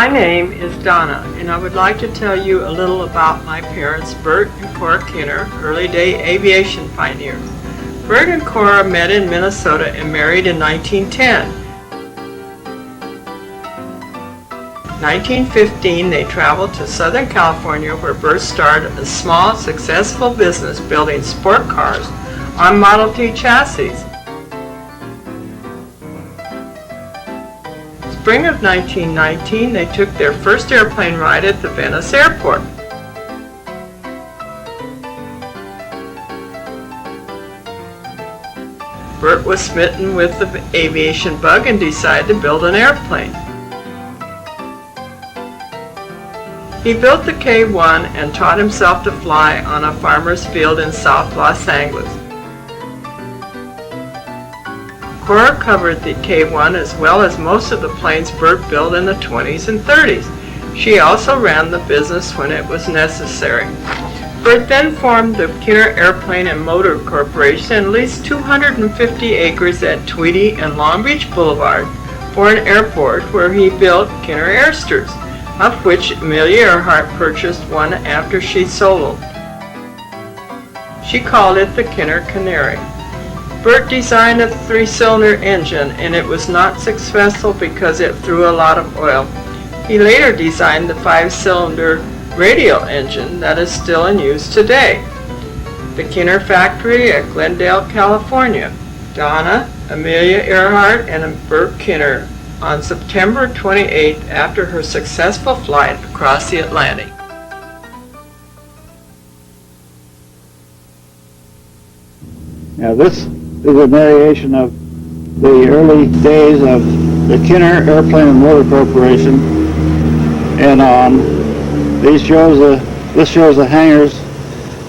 My name is Donna, and I would like to tell you a little about my parents, Bert and Cora Kinner, early day aviation pioneers. Bert and Cora met in Minnesota and married in 1910. 1915, they traveled to Southern California, where Bert started a small, successful business building sport cars on Model T chassis. Spring of 1919, they took their first airplane ride at the Venice airport. Bert was smitten with the aviation bug and decided to build an airplane. He built the K-1 and taught himself to fly on a farmer's field in South Los Angeles. Cora covered the K-1 as well as most of the planes Bert built in the 20s and 30s. She also ran the business when it was necessary. Bert then formed the Kinner Airplane and Motor Corporation and leased 250 acres at Tweedy and Long Beach Boulevard for an airport where he built Kinner Airsters, of which Amelia Earhart purchased one after she sold. She called it the Kinner Canary. Bert designed a 3-cylinder engine, and it was not successful because it threw a lot of oil. He later designed the 5-cylinder radial engine that is still in use today. The Kinner factory at Glendale, California. Donna, Amelia Earhart, and Bert Kinner on September 28th after her successful flight across the Atlantic. Now this is a narration of the early days of the Kinner Airplane and Motor Corporation and on. This shows the hangars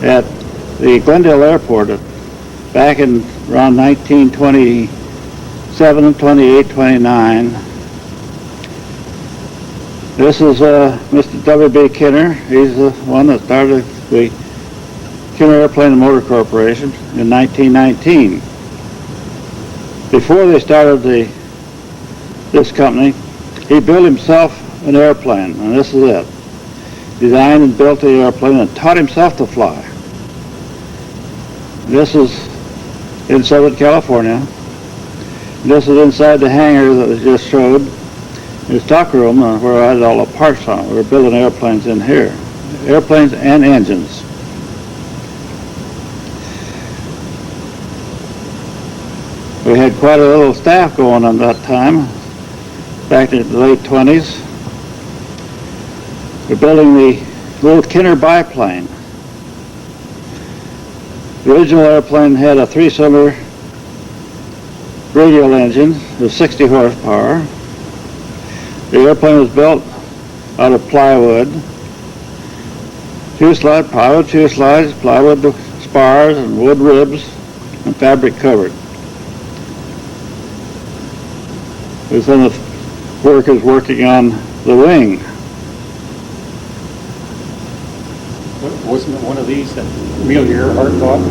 at the Glendale Airport back in around 1927, 28, 29. This is Mr. W.B. Kinner. He's the one that started the Kinner Airplane and Motor Corporation in 1919. Before they started this company, he built himself an airplane, and this is it. Designed and built the airplane and taught himself to fly. This is in Southern California. This is inside the hangar that was just showed. The stock room where I had all the parts on it. We were building airplanes in here. Airplanes and engines. We had quite a little staff going on that time, back in the late 20s. We're building the little Kinner biplane. The original airplane had a 3-cylinder radial engine with 60 horsepower. The airplane was built out of plywood, plywood fuselages, plywood spars, and wood ribs, and fabric covered. There's some of the workers working on the wing. Wasn't it one of these that Amelia Earhart bought?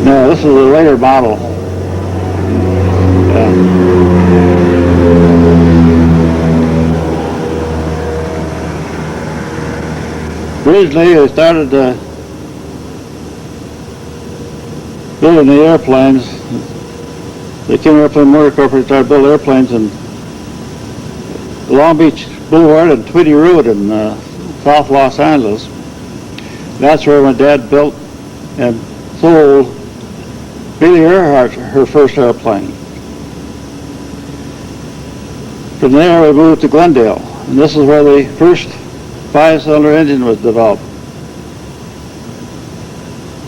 No, this is a later model. Originally, they started building the airplanes. The Kinner Airplane Motor Corporation started building airplanes in Long Beach Boulevard and Tweedy Road in South Los Angeles. That's where my dad built and sold Amelia Earhart her first airplane. From there we moved to Glendale, and this is where the first 5-cylinder engine was developed.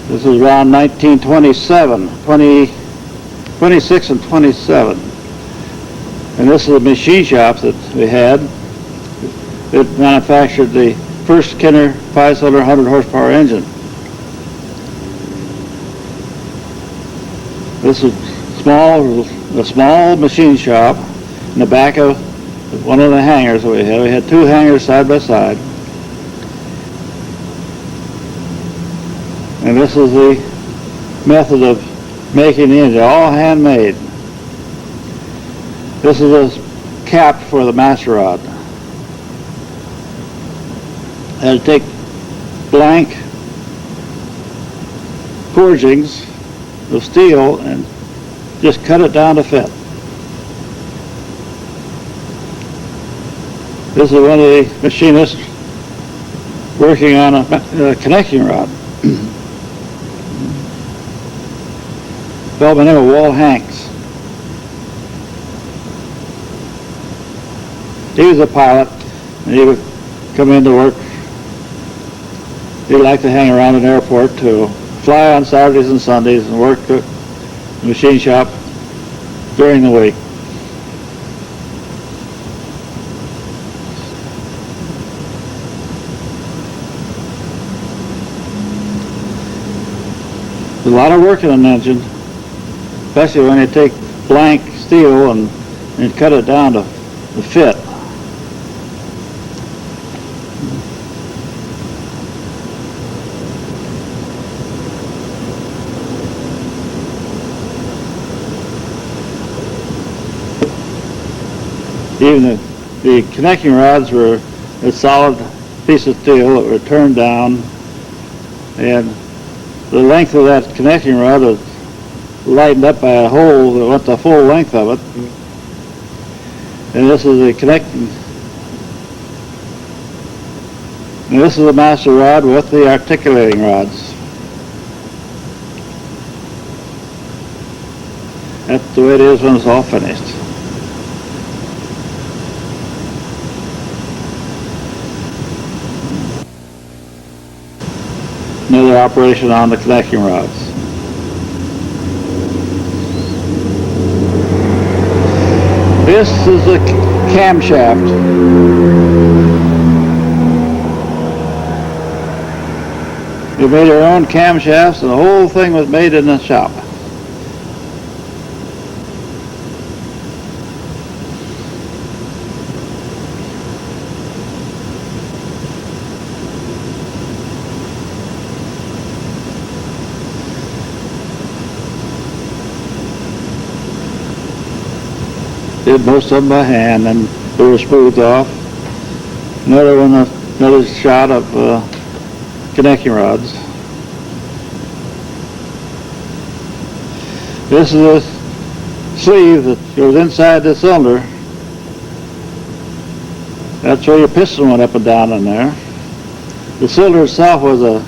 This is around 1927, 26 and 27. And this is the machine shop that we had. It manufactured the first Kinner 5-cylinder 100 horsepower engine. This is a small machine shop in the back of one of the hangars that we had. We had 2 hangars side by side. And this is the method of making the engine, all handmade. This is a cap for the master rod. had to take blank forgings of steel and just cut it down to fit. This is one of the machinists working on a connecting rod. Fellow by the name of Walt Hanks. He was a pilot, and he would come into work. He liked to hang around an airport to fly on Saturdays and Sundays and work at the machine shop during the week. There's a lot of work in an engine, especially when you take blank steel and cut it down to fit. Even the connecting rods were a solid piece of steel that were turned down, and the length of that connecting rod was lightened up by a hole that went the full length of it. And this is the connecting. And this is the master rod with the articulating rods. That's the way it is when it's all finished. Another operation on the connecting rods. This is a camshaft. We made our own camshafts, and the whole thing was made in the shop. Did most of them by hand, and they were smoothed off. Another shot of connecting rods. This is a sleeve that goes inside the cylinder. That's where your piston went up and down in there. The cylinder itself was a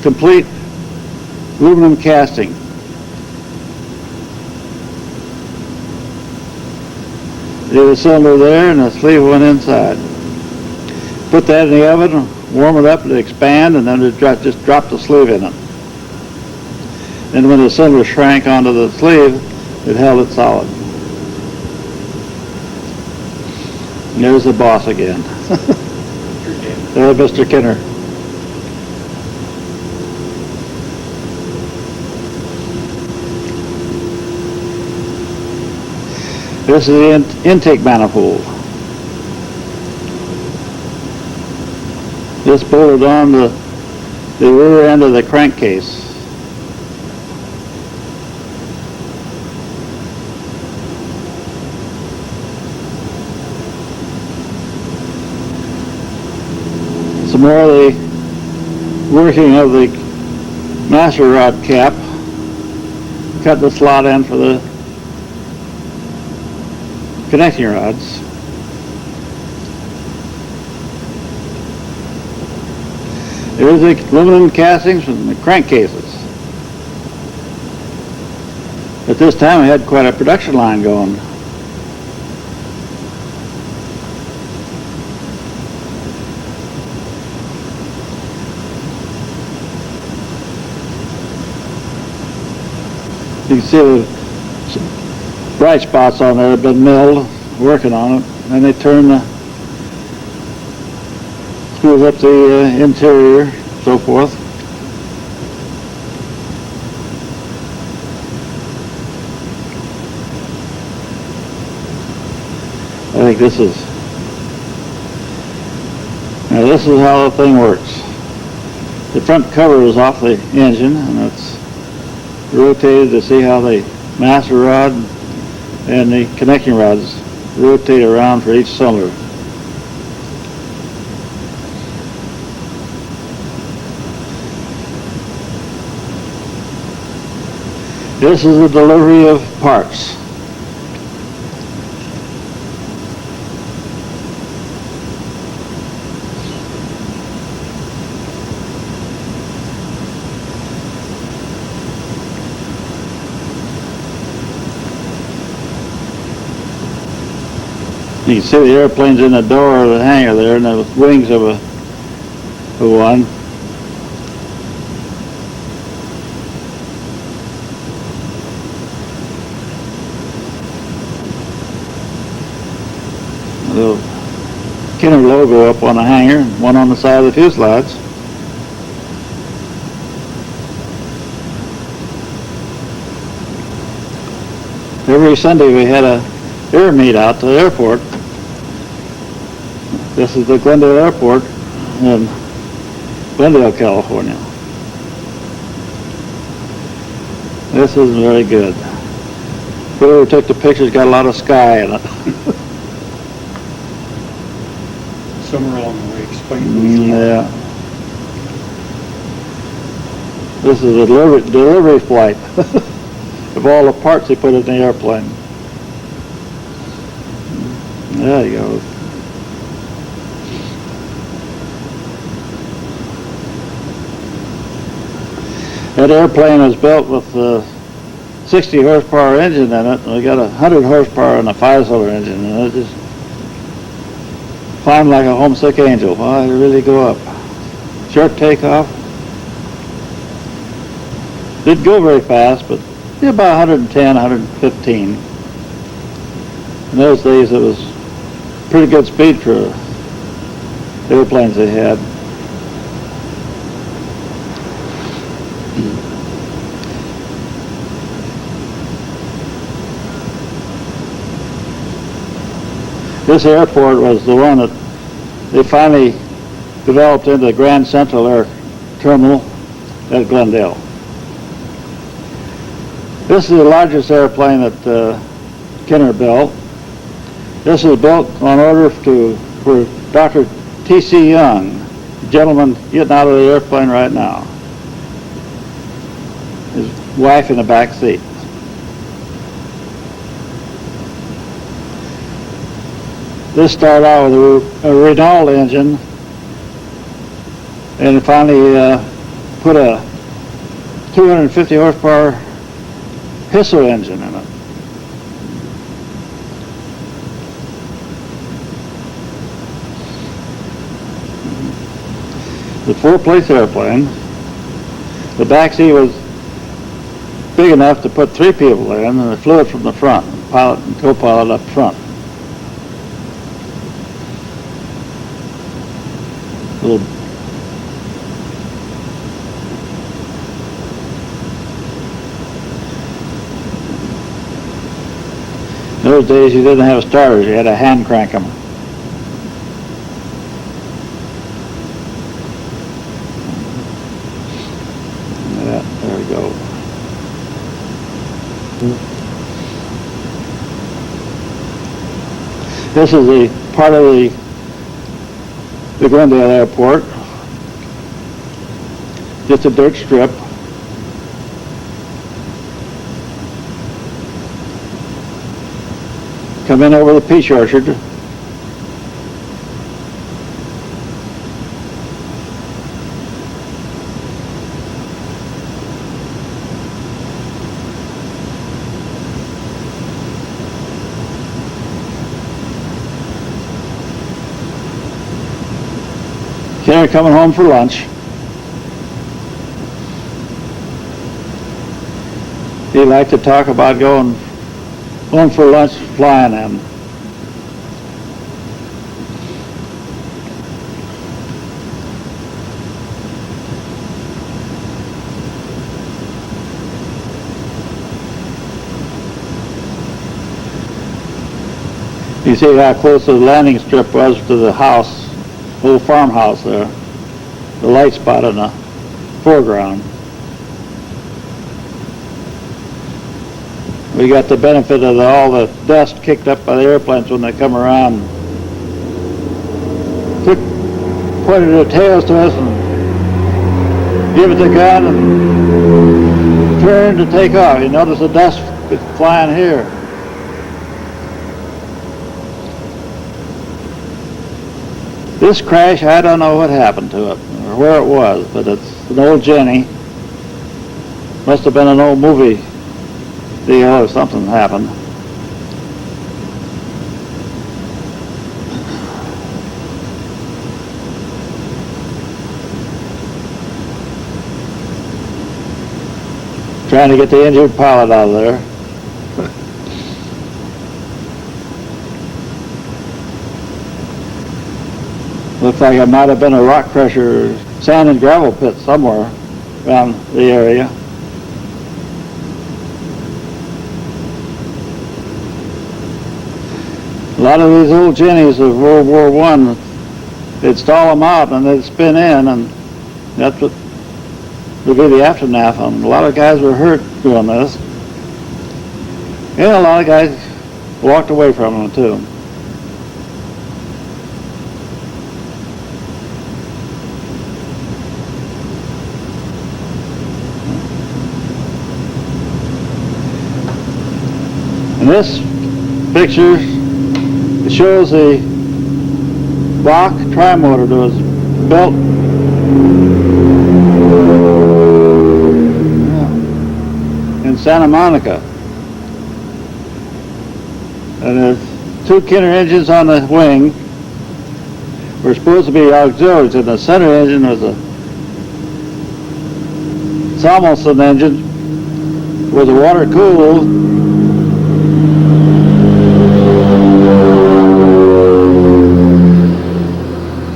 complete aluminum casting. There's a cylinder there, and the sleeve went inside. Put that in the oven, warm it up to expand, and then just drop the sleeve in it. And when the cylinder shrank onto the sleeve, it held it solid. And there's the boss again. There's Mr. Kinner. This is the intake manifold. This bolted on the rear end of the crankcase. Some more of the working of the master rod cap. Cut the slot end for the connecting rods. There's the aluminum castings from the crankcases. At this time, we had quite a production line going. You can see the bright spots on there have been milled, working on it, and they turn the screws up the interior, so forth. I think this is how the thing works. The front cover is off the engine, and it's rotated to see how the master rod and the connecting rods rotate around for each cylinder. This is the delivery of parts. You can see the airplanes in the door of the hangar there, and the wings of one. A little Kinner logo up on the hangar, and one on the side of the fuselage. Every Sunday we had a air meet out to the airport. This is the Glendale Airport in Glendale, California. This isn't very good. Whoever took the pictures got a lot of sky in it. Somewhere along the way, explain. Yeah. This is a delivery flight of all the parts they put in the airplane. There you go. That airplane was built with a 60 horsepower engine in it, and we got 100 horsepower in a 5-cylinder engine, and it just climbed like a homesick angel. Well, it really go up. Short takeoff. Didn't go very fast, but about 110, 115. In those days, it was pretty good speed for the airplanes they had. This airport was the one that they finally developed into the Grand Central Air Terminal at Glendale. This is the largest airplane that Kinner built. This was built on order for Dr. T.C. Young, the gentleman getting out of the airplane right now. His wife in the back seat. This started out with a radial engine, and finally put a 250 horsepower pistol engine in it. The 4-place airplane. The back seat was big enough to put 3 people in, and it flew it from the front, pilot and co-pilot up front. Little in those days you didn't have starters, you had to hand crank them. Yeah, there we go. This is the part of the Glendale Airport. Just a dirt strip. Come in over the peach orchard. Kinner coming home for lunch. He liked to talk about going home for lunch flying them. You see how close the landing strip was to the house, little farmhouse there, the light spot in the foreground. We got the benefit of all the dust kicked up by the airplanes when they come around. Pointed their tails to us and give it the gun and turned to take off. You notice the dust flying here. This crash, I don't know what happened to it or where it was, but it's an old Jenny. Must have been an old movie deal or something happened. Trying to get the injured pilot out of there. Looks like it might have been a rock crusher, sand and gravel pit somewhere around the area. A lot of these old Jennies of World War I, they'd stall them out and they'd spin in, and that's what would be the aftermath on them. A lot of guys were hurt doing this. And a lot of guys walked away from them too. And this picture, it shows the Bach trimotor that was built in Santa Monica. And there's two Kinner engines on the wing. Were supposed to be auxiliaries, and the center engine was it's almost an engine with the water cooled.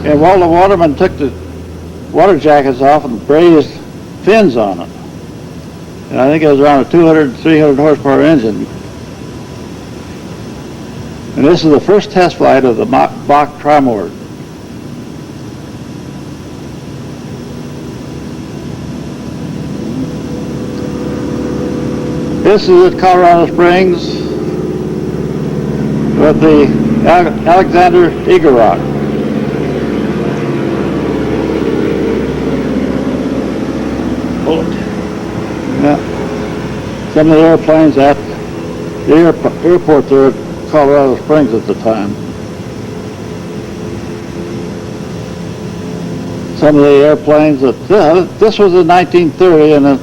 And while the watermen took the water jackets off and brazed fins on it. And I think it was around a 200, 300 horsepower engine. And this is the first test flight of the Bach trimotor. This is at Colorado Springs with the Alexander Eagle Rock. Yeah. Some of the airplanes at the airport there at Colorado Springs at the time. Some of the airplanes that this was in 1930, and the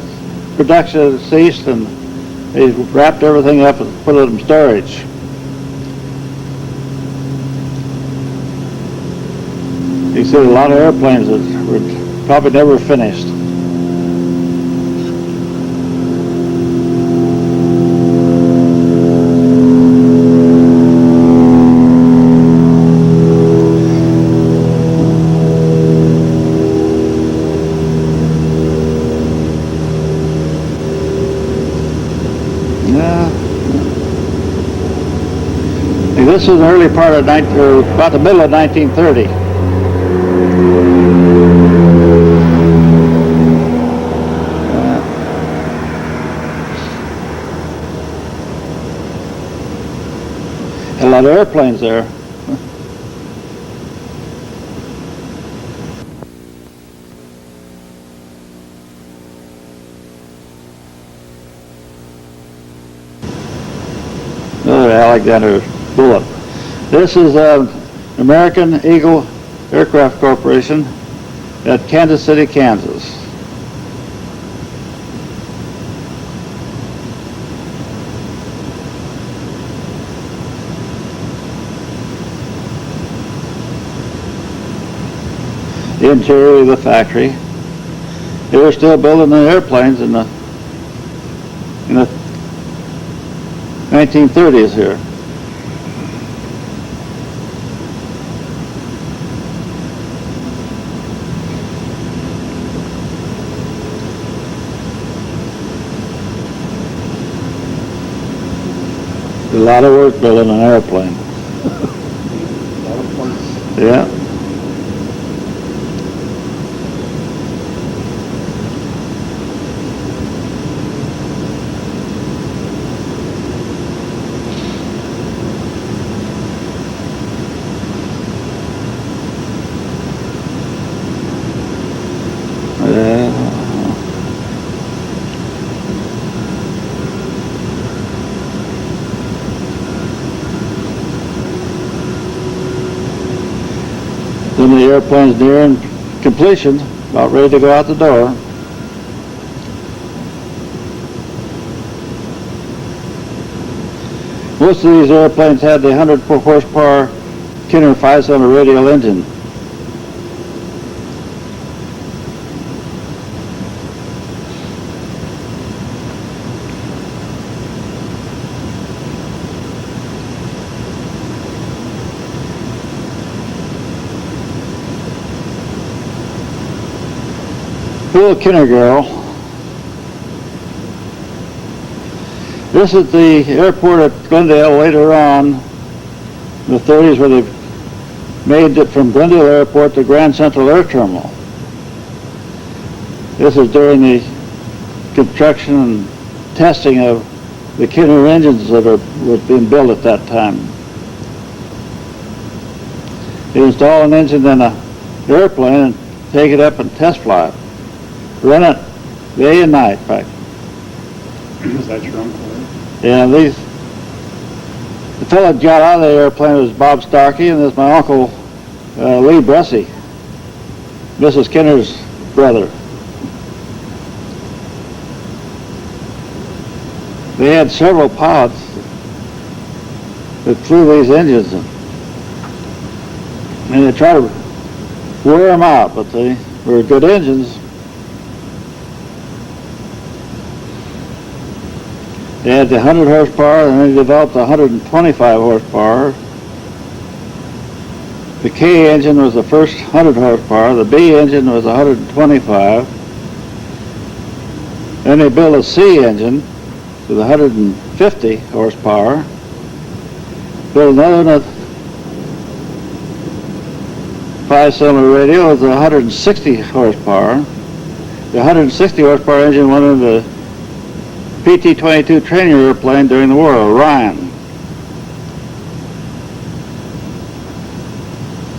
production had ceased, and they wrapped everything up and put it in storage. You see a lot of airplanes that were probably never finished. This is the early part of about the middle of 1930. A lot of airplanes there. Another Alexander bullet. This is American Eagle Aircraft Corporation at Kansas City, Kansas. The interior of the factory. They were still building the airplanes in the 1930s here. A lot of work building an airplane. Yeah. the airplane's nearing completion, about ready to go out the door. Most of these airplanes had the 100 horsepower Kinner 5-cylinder radial engine. Little Kinner girl. This is the airport at Glendale later on in the 30s, where they made it from Glendale Airport to Grand Central Air Terminal. This is during the construction and testing of the Kinner engines that was being built at that time. They install an engine in an airplane and take it up and test fly it. Run it day and night, in fact. Was that your uncle? Yeah, the fellow that got out of the airplane was Bob Starkey, and this is my uncle, Lee Bressy, Mrs. Kinner's brother. They had several pilots that flew these engines, and they tried to wear them out, but they were good engines. They had the 100 horsepower, and they developed the 125 horsepower. The K engine was the first 100 horsepower. The B engine was 125. Then they built a C engine with 150 horsepower. Built another one at 5-cylinder radial with 160 horsepower. The 160 horsepower engine went into the PT-22 training airplane during the war, Orion.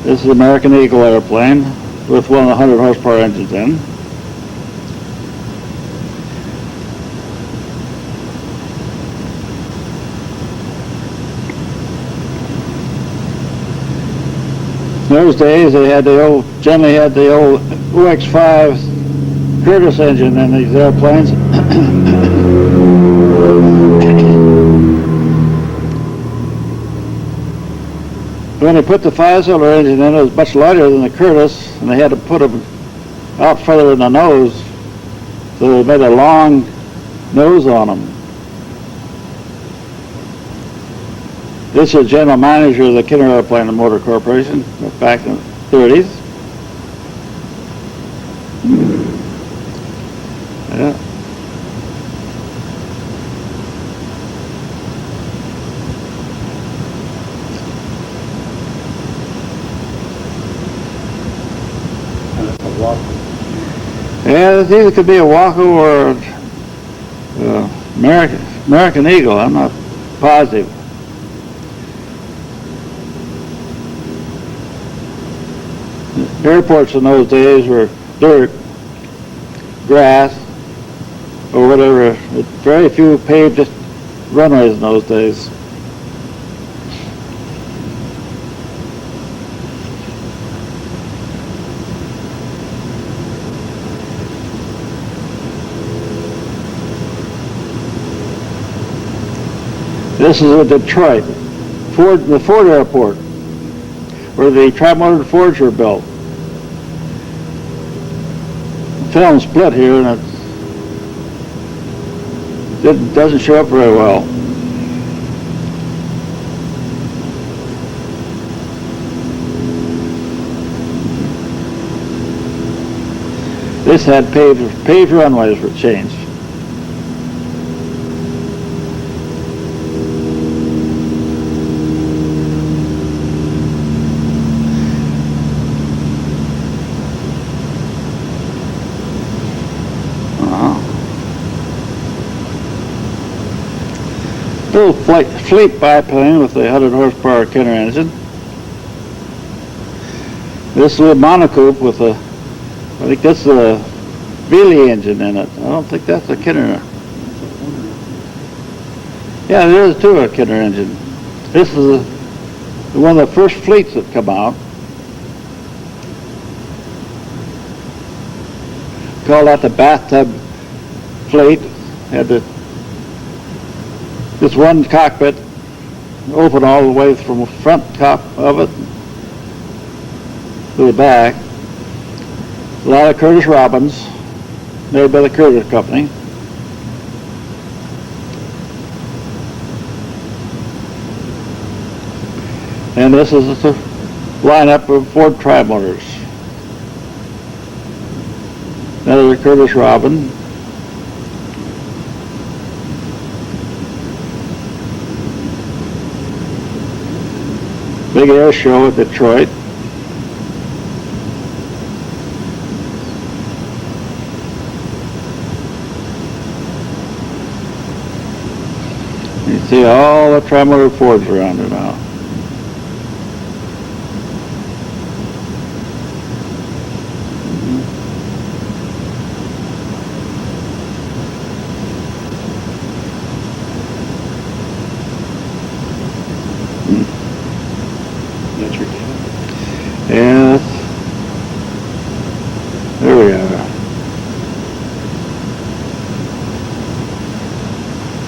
This is American Eagle airplane with one of the 100 horsepower engines in. In those days, they had generally had the old OX-5 Curtiss engine in these airplanes. When they put the 5-cylinder engine in, it was much lighter than the Curtiss, and they had to put them out further in the nose, so they made a long nose on them. This is general manager of the Kinner Airplane and Motor Corporation back in the 30s. Yeah. Yeah, it either could be a Waco or American Eagle. I'm not positive. Airports in those days were dirt, grass, or whatever. Very few paved runways in those days. This is in Detroit, the Ford Airport, where the tri-motor Fords were built. The film split here, and it doesn't show up very well. This had paved runways were changed. Little fleet biplane with the 100 horsepower Kinner engine. This little monocoupe with I think that's the Beely engine in it. I don't think that's a Kinner. Yeah, there is too a Kinner engine. This is one of the first fleets that come out. call that the bathtub fleet. Had this one cockpit open all the way from the front top of it to the back. A lot of Curtis Robins, made by the Curtis Company. And this is the lineup of Ford tri-motors. Another Curtis Robin. Big air show at Detroit. You see all the tri-motor Fords around it now. That's your dad? Yes. There we are.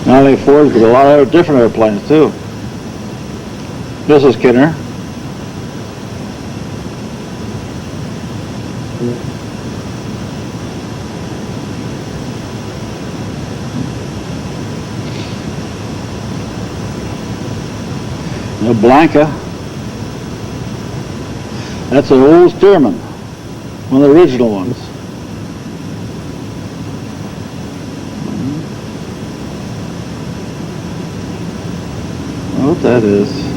Now they Fords with a lot of different airplanes too. This is Kinner. The Blanca. That's an old Stearman, one of the original ones. What that is.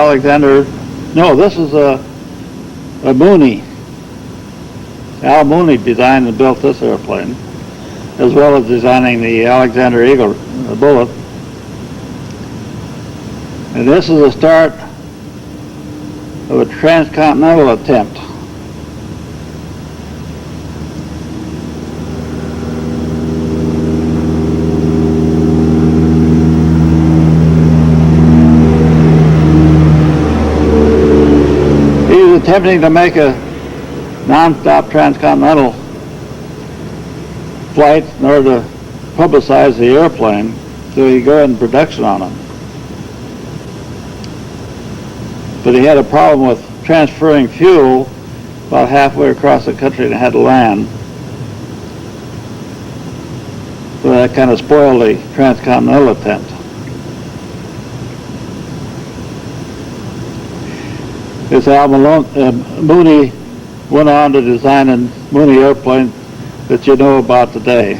Alexander, no, this is a Mooney. Al Mooney designed and built this airplane, as well as designing the Alexander Eagle bullet. And this is the start of a transcontinental attempt. He was attempting to make a non-stop transcontinental flight in order to publicize the airplane so he could go in production on it. But he had a problem with transferring fuel about halfway across the country and had to land. So that kind of spoiled the transcontinental attempt. This Al Mooney went on to design a Mooney airplane that you know about today.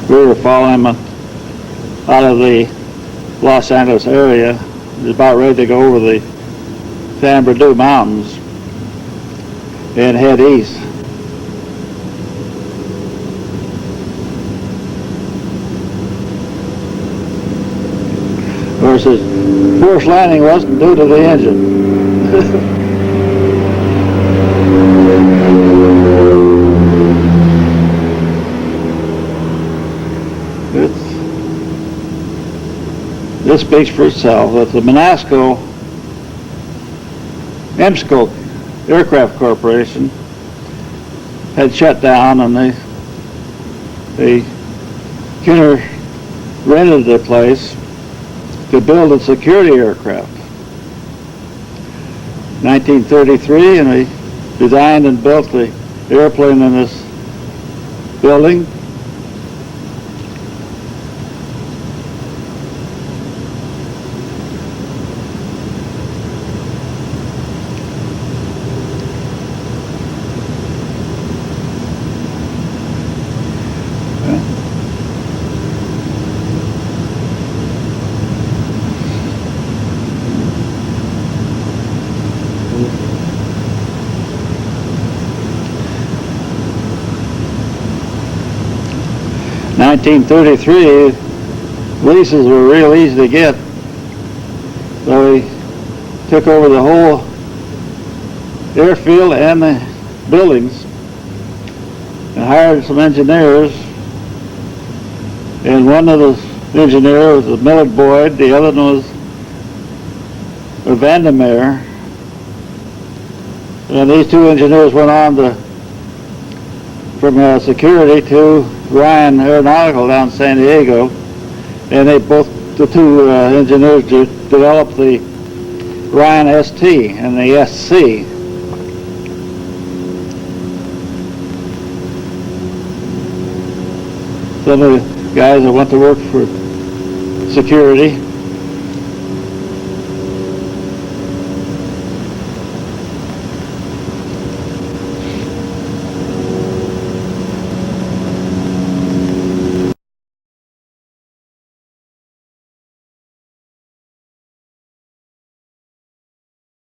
We were following him out of the Los Angeles area. He was about ready to go over the San Bernardino Mountains and head east. Of course, his forced landing wasn't due to the engine. This speaks for itself. That the Monasco EMSCO Aircraft Corporation had shut down, and the Kinner rented the place to build a security aircraft. 1933, and they designed and built the airplane in this building. In 1933, leases were real easy to get. So he took over the whole airfield and the buildings and hired some engineers. And one of the engineers was Millard Boyd, the other one was Vandermeer. And these two engineers went on from security to Ryan Aeronautical down in San Diego. And the two engineers developed the Ryan ST and the SC. Some of the guys that went to work for security